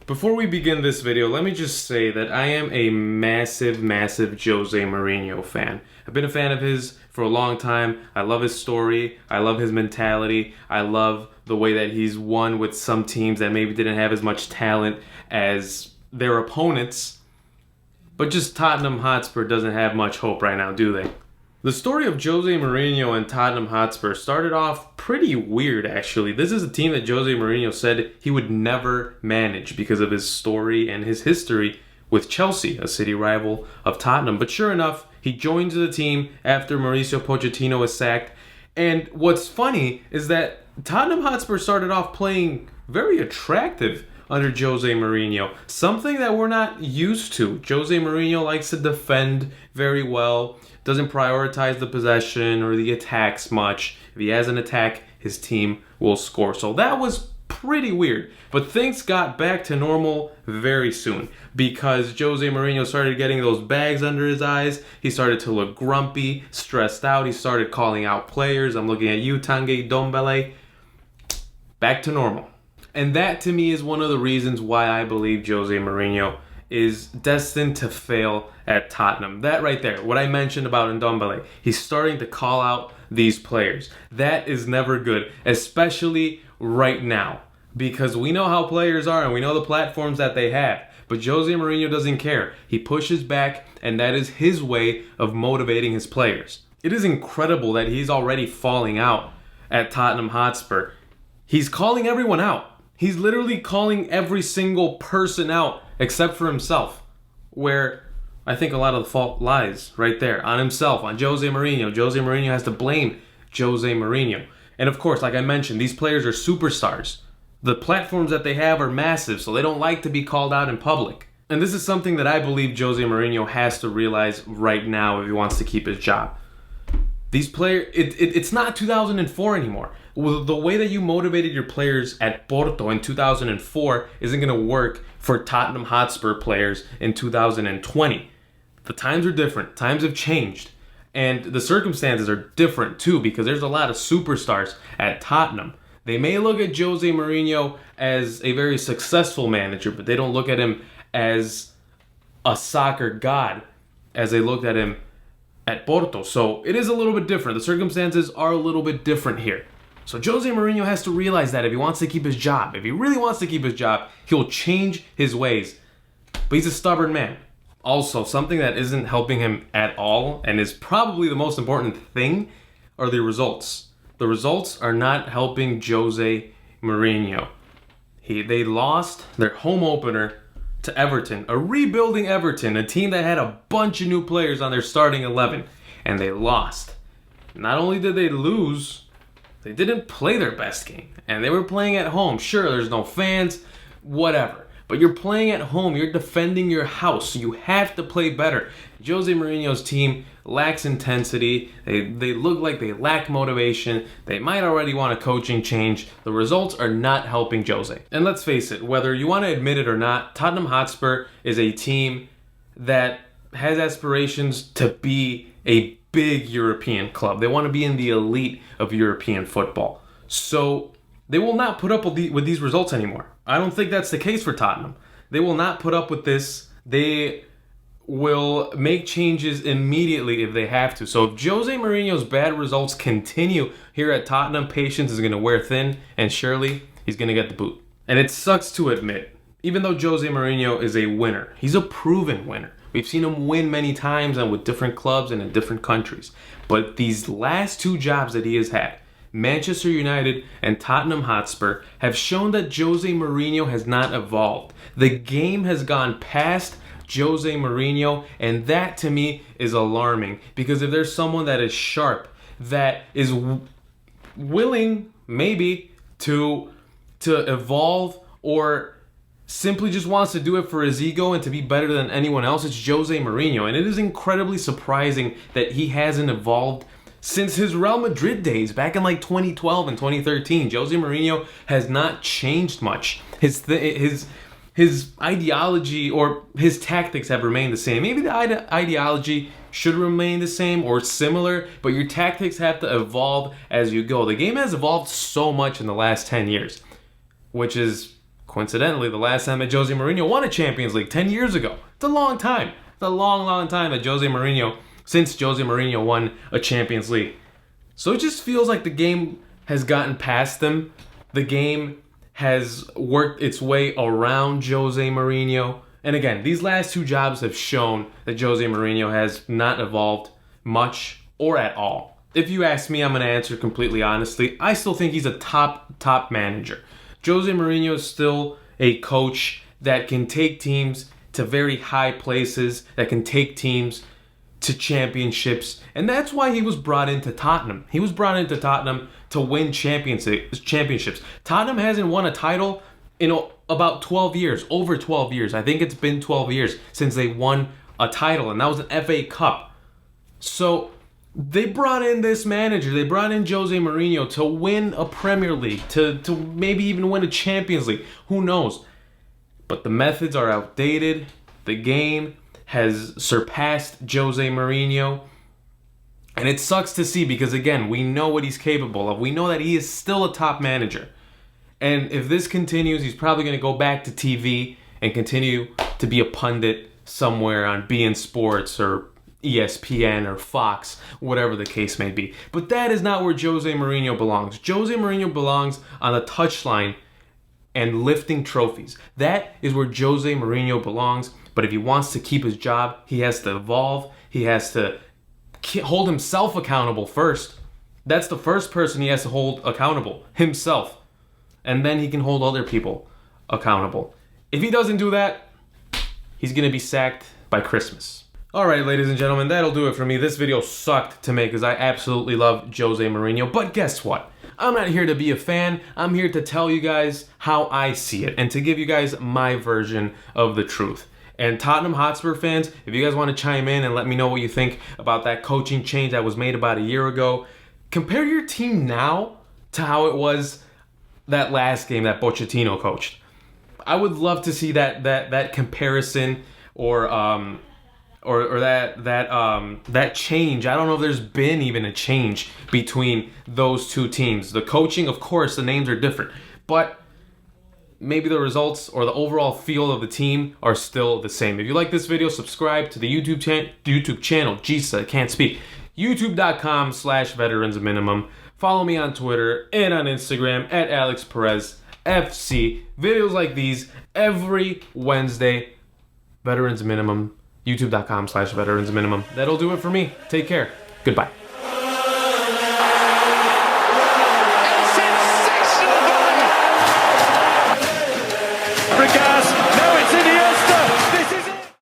Before we begin this video, let me just say that I am a massive Jose Mourinho fan. I've been a fan of his for a long time. I love his story. I love his mentality. I love the way that he's won with some teams that maybe didn't have as much talent as their opponents. But just Tottenham Hotspur doesn't have much hope right now, do they? The story of Jose Mourinho and Tottenham Hotspur started off pretty weird, actually. This is a team that Jose Mourinho said he would never manage because of his story and his history with Chelsea, a city rival of Tottenham. But sure enough, he joins the team after Mauricio Pochettino was sacked. And what's funny is that Tottenham Hotspur started off playing very attractive under Jose Mourinho, something that we're not used to. Jose Mourinho likes to defend very well, doesn't prioritize the possession or the attacks much. If he has an attack, his team will score. So that was pretty weird. But things got back to normal very soon because Jose Mourinho started getting those bags under his eyes. He started to look grumpy, stressed out. He started calling out players. I'm looking at you, Tanguy Ndombele. Back to normal. And that, to me, is one of the reasons why I believe Jose Mourinho is destined to fail at Tottenham. That right there, what I mentioned about Ndombele, he's starting to call out these players. That is never good, especially right now, because we know how players are and we know the platforms that they have. But Jose Mourinho doesn't care. He pushes back, and that is his way of motivating his players. It is incredible that he's already falling out at Tottenham Hotspur. He's calling everyone out. He's literally calling every single person out except for himself, where I think a lot of the fault lies right there on himself, on Jose Mourinho. Jose Mourinho has to blame Jose Mourinho. And of course, like I mentioned, these players are superstars. The platforms that they have are massive, so they don't like to be called out in public. And this is something that I believe Jose Mourinho has to realize right now if he wants to keep his job. These players, it's not 2004 anymore. The way that you motivated your players at Porto in 2004 isn't going to work for Tottenham Hotspur players in 2020. The times are different. Times have changed. And the circumstances are different too because there's a lot of superstars at Tottenham. They may look at Jose Mourinho as a very successful manager, but they don't look at him as a soccer god as they looked at him at Porto. So it is a little bit different. The circumstances are a little bit different here. So Jose Mourinho has to realize that if he wants to keep his job, if he really wants to keep his job, he'll change his ways. But he's a stubborn man. Also, something that isn't helping him at all, and is probably the most important thing, are the results. The results are not helping Jose Mourinho. They lost their home opener to Everton, a rebuilding Everton, a team that had a bunch of new players on their starting 11, and they lost. Not only did they lose, they didn't play their best game, and they were playing at home. Sure, there's no fans, whatever, but you're playing at home. You're defending your house, so you have to play better. Jose Mourinho's team lacks intensity. They look like they lack motivation. They might already want a coaching change. The results are not helping Jose. And let's face it, whether you want to admit it or not, Tottenham Hotspur is a team that has aspirations to be a big European club. They want to be in the elite of European football. So they will not put up with these results anymore. I don't think that's the case for Tottenham. They will not put up with this. They will make changes immediately if they have to. So if Jose Mourinho's bad results continue here at Tottenham, patience is going to wear thin, and surely he's going to get the boot. And it sucks to admit, even though Jose Mourinho is a winner, he's a proven winner. We've seen him win many times and with different clubs and in different countries. But these last two jobs that he has had, Manchester United and Tottenham Hotspur, have shown that Jose Mourinho has not evolved. The game has gone past Jose Mourinho, and that to me is alarming, because if there's someone that is sharp, that is willing maybe to evolve, or simply just wants to do it for his ego and to be better than anyone else, it's Jose Mourinho. And it is incredibly surprising that he hasn't evolved since his Real Madrid days back in like 2012 and 2013. Jose Mourinho has not changed much. His ideology or his tactics have remained the same. Maybe the ideology should remain the same or similar, but your tactics have to evolve as you go. The game has evolved so much in the last 10 years, which is Coincidentally, the last time that Jose Mourinho won a Champions League, 10 years ago. It's a long time. It's a long, long time that since Jose Mourinho won a Champions League. So it just feels like the game has gotten past them. The game has worked its way around Jose Mourinho. And again, these last two jobs have shown that Jose Mourinho has not evolved much or at all. If you ask me, I'm going to answer completely honestly. I still think he's a top manager. Jose Mourinho is still a coach that can take teams to very high places, that can take teams to championships. And that's why he was brought into Tottenham. He was brought into Tottenham to win championships. Tottenham hasn't won a title in about 12 years, over 12 years. I think it's been 12 years since they won a title, and that was an FA Cup. So they brought in this manager. They brought in Jose Mourinho to win a Premier League, to maybe even win a Champions League. Who knows? But the methods are outdated. The game has surpassed Jose Mourinho. And it sucks to see because, again, we know what he's capable of. We know that he is still a top manager. And if this continues, he's probably going to go back to TV and continue to be a pundit somewhere on beIN Sports or ESPN or Fox, whatever the case may be. But that is not where Jose Mourinho belongs. Jose Mourinho belongs on the touchline and lifting trophies. That is where Jose Mourinho belongs. But if he wants to keep his job, he has to evolve. He has to hold himself accountable first. That's the first person he has to hold accountable, himself. And then he can hold other people accountable. If he doesn't do that, he's going to be sacked by Christmas. Alright, ladies and gentlemen, that'll do it for me. This video sucked to make because I absolutely love Jose Mourinho. But guess what? I'm not here to be a fan. I'm here to tell you guys how I see it and to give you guys my version of the truth. And Tottenham Hotspur fans, if you guys want to chime in and let me know what you think about that coaching change that was made about a year ago, compare your team now to how it was that last game that Pochettino coached. I would love to see that comparison or that change. I don't know if there's been even a change between those two teams. The coaching, of course, the names are different, but maybe the results or the overall feel of the team are still the same. If you like this video, subscribe to the YouTube channel. Jesus, I can't speak. YouTube.com/VeteransMinimum. Follow me on Twitter and on Instagram at AlexPerezFC. Videos like these every Wednesday. Veterans Minimum. YouTube.com/VeteransMinimum. That'll do it for me. Take care. Goodbye.